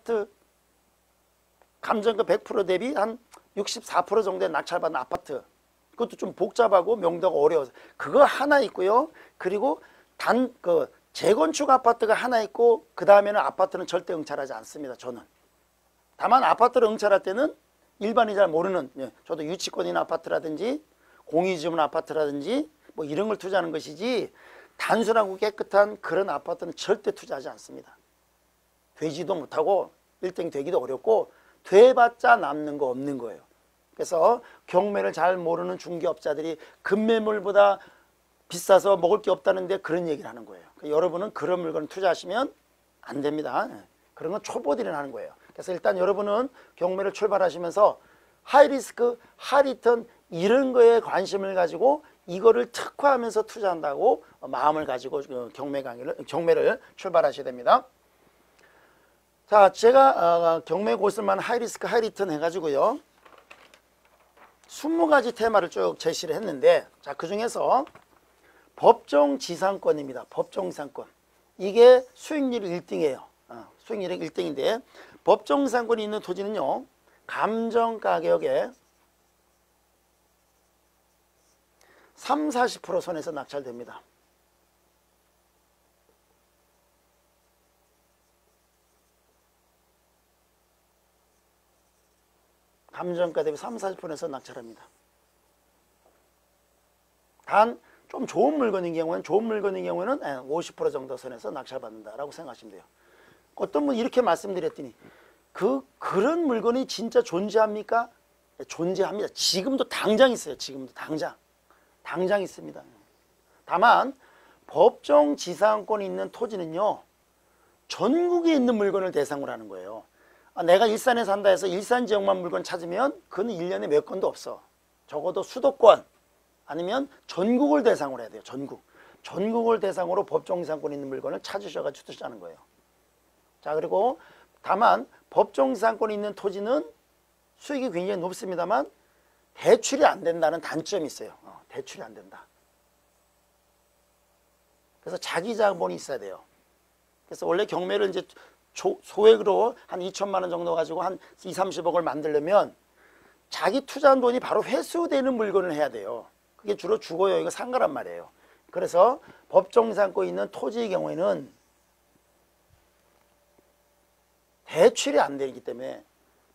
아파트 감정가 100% 대비 한 64% 정도의 낙찰받는 아파트, 그것도 좀 복잡하고 명도가 어려워서 그거 하나 있고요. 그리고 재건축 아파트가 하나 있고 그 다음에는 아파트는 절대 응찰하지 않습니다. 저는. 다만 아파트를 응찰할 때는 일반인이 잘 모르는, 저도 유치권 있는 아파트라든지 공유지분 아파트라든지 뭐 이런 걸 투자하는 것이지, 단순하고 깨끗한 그런 아파트는 절대 투자하지 않습니다. 되지도 못하고 1등이 되기도 어렵고 돼봤자 남는 거 없는 거예요. 그래서 경매를 잘 모르는 중개업자들이 급매물보다 비싸서 먹을 게 없다는데 그런 얘기를 하는 거예요. 그러니까 여러분은 그런 물건을 투자하시면 안 됩니다. 그런 건 초보들이 하는 거예요. 그래서 일단 여러분은 경매를 출발하시면서 하이리스크, 하이리턴 이런 거에 관심을 가지고 이거를 특화하면서 투자한다고 마음을 가지고 경매를 출발하셔야 됩니다. 자, 제가 경매 고슬만 하이리스크, 하이리턴 해가지고요 20가지 테마를 쭉 제시를 했는데, 자, 그 중에서 법정지상권입니다. 법정지상권. 이게 수익률이 1등이에요. 수익률이 1등인데, 법정지상권이 있는 토지는요, 감정가격의 30-40% 선에서 낙찰됩니다. 감정가 대비 30-40%에서 낙찰합니다. 단 좀 좋은 물건인 경우는 50% 정도 선에서 낙찰받는다라고 생각하시면 돼요. 어떤 분 이렇게 말씀드렸더니 그런 물건이 진짜 존재합니까? 존재합니다. 지금도 당장 있어요. 지금도 당장 있습니다. 다만 법정지상권이 있는 토지는요, 전국에 있는 물건을 대상으로 하는 거예요. 내가 일산에 산다 해서 일산 지역만 물건 찾으면 그건 1년에 몇 건도 없어. 적어도 수도권 아니면 전국을 대상으로 해야 돼요. 전국을 대상으로 법정지상권이 있는 물건을 찾으셔가지고 투자하는 거예요. 자, 그리고 다만 법정지상권이 있는 토지는 수익이 굉장히 높습니다만 대출이 안 된다는 단점이 있어요. 대출이 안 된다. 그래서 자기 자본이 있어야 돼요. 그래서 원래 경매를 이제 소액으로 한 2천만 원 정도 가지고 한 20-30억을 만들려면 자기 투자한 돈이 바로 회수되는 물건을 해야 돼요. 그게 주로 주거용이고 상가란 말이에요. 그래서 법정지상권이 있는 토지의 경우에는 대출이 안 되기 때문에,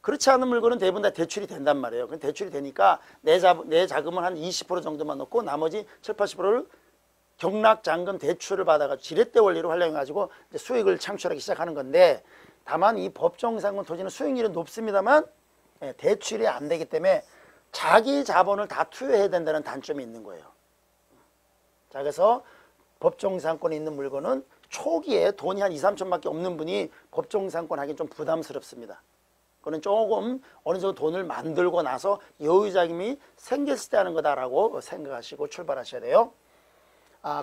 그렇지 않은 물건은 대부분 다 대출이 된단 말이에요. 대출이 되니까 내 자금은 한 20% 정도만 넣고 나머지 70-80%를 경락잔금 대출을 받아가지고 지렛대 원리로 활용해가지고 이제 수익을 창출하기 시작하는 건데, 다만 이 법정지상권 토지는 수익률이 높습니다만 대출이 안 되기 때문에 자기 자본을 다 투여해야 된다는 단점이 있는 거예요. 자, 그래서 법정지상권이 있는 물건은 초기에 돈이 한 2-3천밖에 없는 분이 법정지상권 하긴 좀 부담스럽습니다. 그거는 조금 어느 정도 돈을 만들고 나서 여유자금이 생겼을 때 하는 거다라고 생각하시고 출발하셔야 돼요.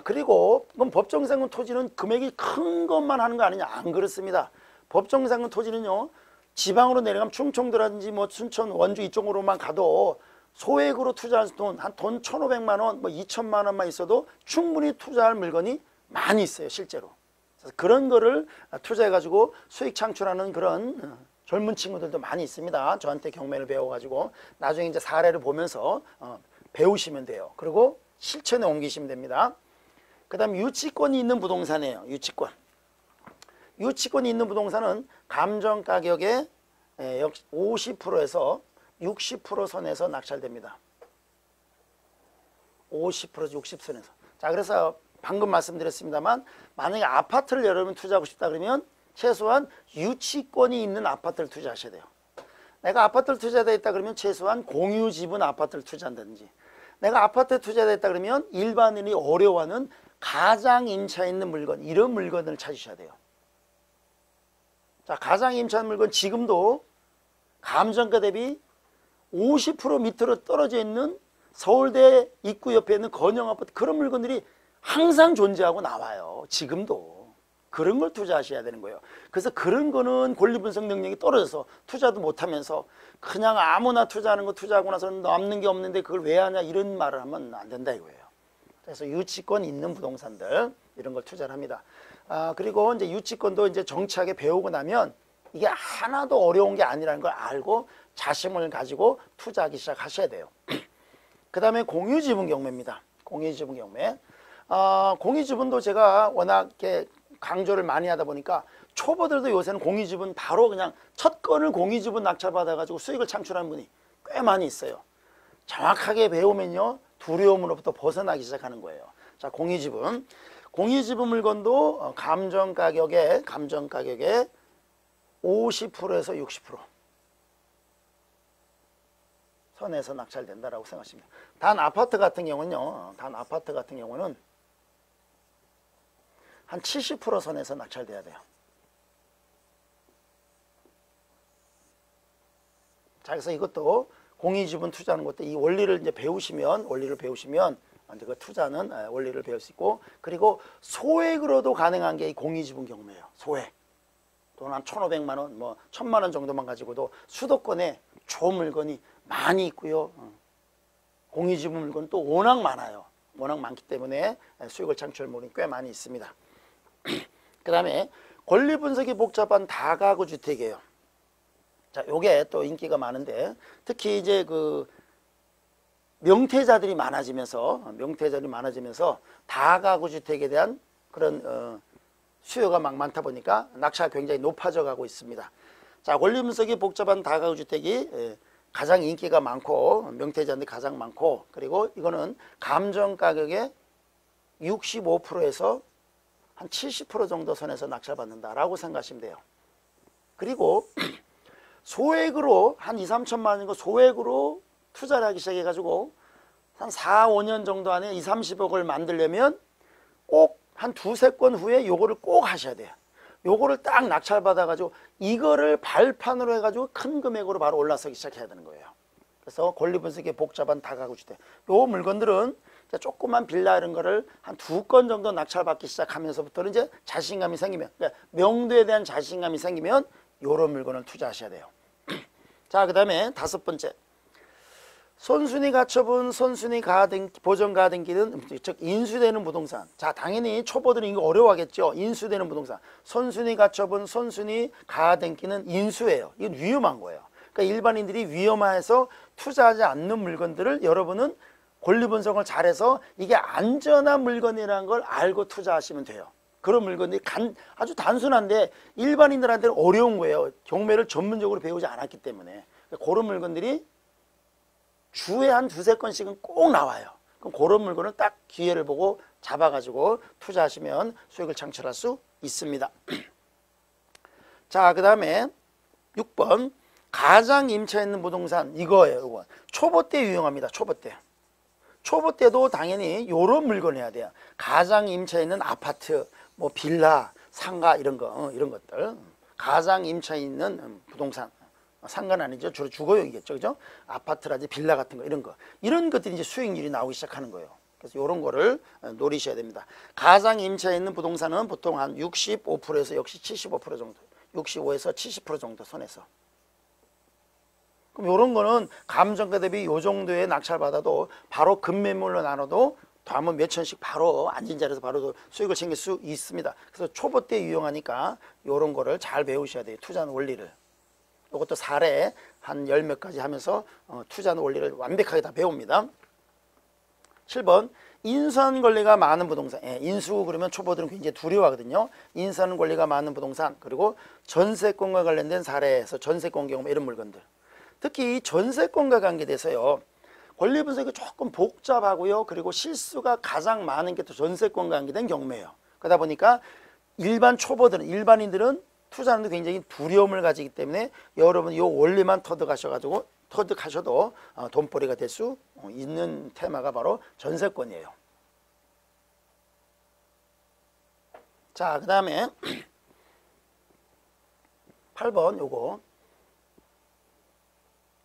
그리고 그럼 법정지상권 토지는 금액이 큰 것만 하는 거 아니냐? 안 그렇습니다. 법정지상권 토지는요, 지방으로 내려가면 충청도라든지 뭐 순천, 원주 이쪽으로만 가도 소액으로 투자할 돈, 한 돈 1,500만 원, 뭐 2천만 원만 있어도 충분히 투자할 물건이 많이 있어요, 실제로. 그래서 그런 거를 투자해가지고 수익 창출하는 그런 젊은 친구들도 많이 있습니다. 저한테 경매를 배워가지고 나중에 이제 사례를 보면서 배우시면 돼요. 그리고 실천에 옮기시면 됩니다. 그 다음 유치권이 있는 부동산이에요. 유치권이 있는 부동산은 감정가격의 50%에서 60% 선에서 낙찰됩니다. 50%에서 60선에서. 자, 그래서 방금 말씀드렸습니다만, 만약에 아파트를 여러분 투자하고 싶다 그러면 최소한 유치권이 있는 아파트를 투자하셔야 돼요. 내가 아파트를 투자되어 있다 그러면 최소한 공유지분 아파트를 투자한다든지, 내가 아파트에 투자되어 있다 그러면 일반인이 어려워하는 가장임차 있는 물건, 이런 물건을 찾으셔야 돼요. 자, 가장임차 있는 물건 지금도 감정가 대비 50% 밑으로 떨어져 있는 서울대 입구 옆에 있는 건영 아파트, 그런 물건들이 항상 존재하고 나와요. 지금도. 그런 걸 투자하셔야 되는 거예요. 그래서 그런 거는 권리분석 능력이 떨어져서 투자도 못하면서 그냥 아무나 투자하는 거 투자하고 나서는 남는 게 없는데 그걸 왜 하냐, 이런 말을 하면 안 된다 이거예요. 그래서 유치권 있는 부동산들, 이런 걸 투자를 합니다. 그리고 이제 유치권도 이제 정치하게 배우고 나면 이게 하나도 어려운 게 아니라는 걸 알고 자신을 가지고 투자하기 시작하셔야 돼요. 그 다음에 공유지분 경매입니다. 공유지분 경매. 공유지분도 제가 워낙 이렇게 강조를 많이 하다 보니까 초보들도 요새는 공유지분 바로 그냥 첫 건을 공유지분 낙찰받아가지고 수익을 창출하는 분이 꽤 많이 있어요. 정확하게 배우면요, 두려움으로부터 벗어나기 시작하는 거예요. 자, 공유지분. 공유지분 물건도 감정가격의 50%에서 60% 선에서 낙찰된다라고 생각하십니다. 단 아파트 같은 경우는요, 한 70% 선에서 낙찰돼야 돼요. 자, 그래서 이것도 공유지분 투자하는 것도 이 원리를 이제 배우시면 이제 그 투자는 원리를 배울 수 있고, 그리고 소액으로도 가능한 게 이 공유지분 경매예요. 소액. 돈 한 1,500만 원, 뭐 1,000만 원 정도만 가지고도 수도권에 좋은 물건이 많이 있고요. 공유지분 물건 또 워낙 많아요. 워낙 많기 때문에 수익을 창출할 물건이 꽤 많이 있습니다. 그 다음에 권리 분석이 복잡한 다가구 주택이에요. 자, 요게 또 인기가 많은데, 특히 이제 그 명태자들이 많아지면서 다가구 주택에 대한 그런 수요가 막 많다 보니까 낙찰이 굉장히 높아져 가고 있습니다. 자, 권리 분석이 복잡한 다가구 주택이 가장 인기가 많고, 명태자들이 가장 많고, 그리고 이거는 감정 가격의 65%에서 한 70% 정도 선에서 낙찰받는다라고 생각하시면 돼요. 그리고 소액으로 한 2, 3천만 원인 거 소액으로 투자를 하기 시작해가지고 한 4, 5년 정도 안에 2, 30억을 만들려면 꼭 한 두세 건 후에 요거를 꼭 하셔야 돼요. 요거를 딱 낙찰받아가지고 이거를 발판으로 해가지고 큰 금액으로 바로 올라서기 시작해야 되는 거예요. 그래서 권리 분석의 복잡한 다가구 주택. 요 물건들은 조그만 빌라 이런 거를 한 2건 정도 낙찰받기 시작하면서부터는 이제 자신감이 생기면, 그러니까 명도에 대한 자신감이 생기면 요런 물건을 투자하셔야 돼요. 자, 그 다음에 5번째. 선순위 가처분, 선순위 보전 가등기는, 즉 인수되는 부동산. 자, 당연히 초보들은 이거 어려워하겠죠. 인수되는 부동산. 선순위 가처분, 선순위 가등기는 인수예요. 이건 위험한 거예요. 그러니까 일반인들이 위험해서 투자하지 않는 물건들을 여러분은 권리 분석을 잘해서 이게 안전한 물건이라는 걸 알고 투자하시면 돼요. 그런 물건들이 아주 단순한데 일반인들한테는 어려운 거예요. 경매를 전문적으로 배우지 않았기 때문에. 그런 물건들이 주에 한 두세 건씩은 꼭 나와요. 그럼 그런 물건을 딱 기회를 보고 잡아가지고 투자하시면 수익을 창출할 수 있습니다. 자, 그 다음에 6번. 가장 임차 있는 부동산. 이거예요. 이거. 초보 때 유용합니다. 초보 때. 초보 때도 당연히 요런 물건 해야 돼요. 가장 임차 있는 아파트, 뭐 빌라, 상가 이런 거, 이런 것들. 가장 임차 있는 부동산. 상가는 아니죠. 주로 주거용이겠죠. 그죠? 아파트라든지 빌라 같은 거, 이런 거. 이런 것들이 이제 수익률이 나오기 시작하는 거예요. 그래서 이런 거를 노리셔야 됩니다. 가장 임차에 있는 부동산은 보통 한 65%에서 역시 75% 정도. 65에서 70% 정도 선에서. 그럼 이런 거는 감정가 대비 요 정도의 낙찰 받아도 바로 금매물로 나눠도 다음은 몇 천씩 바로 앉은 자리에서 바로 수익을 챙길 수 있습니다. 그래서 초보 때 유용하니까 이런 거를 잘 배우셔야 돼요. 투자하는 원리를. 이것도 사례 한 10몇 가지 하면서 투자하는 원리를 완벽하게 다 배웁니다. 7번. 인수하는 권리가 많은 부동산. 인수 그러면 초보들은 굉장히 두려워하거든요. 인수하는 권리가 많은 부동산, 그리고 전세권과 관련된 사례에서 전세권 경우 이런 물건들. 특히 이 전세권과 관계돼서요, 권리 분석이 조금 복잡하고요, 그리고 실수가 가장 많은 게 또 전세권과 관계된 경매예요. 그러다 보니까 일반인들은 투자하는데 굉장히 두려움을 가지기 때문에 여러분 이 원리만 터득하셔도 돈벌이가 될 수 있는 테마가 바로 전세권이에요. 자, 그 다음에 8번 요거.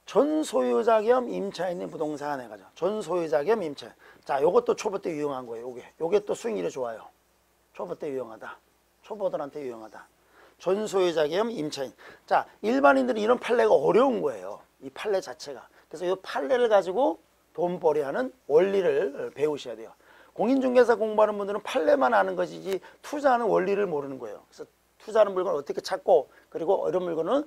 전소유자 겸 임차 있는 부동산 해가지고 전소유자 겸 임차. 자, 요것도 초보 때 유용한 거예요. 요게 또 수익률이 좋아요. 초보 때 유용하다. 초보들한테 유용하다. 전소유자 겸 임차인. 자, 일반인들은 이런 판례가 어려운 거예요. 이 판례 자체가. 그래서 이 판례를 가지고 돈벌이하는 원리를 배우셔야 돼요. 공인중개사 공부하는 분들은 판례만 아는 것이지 투자하는 원리를 모르는 거예요. 그래서 투자하는 물건을 어떻게 찾고 그리고 이런 물건은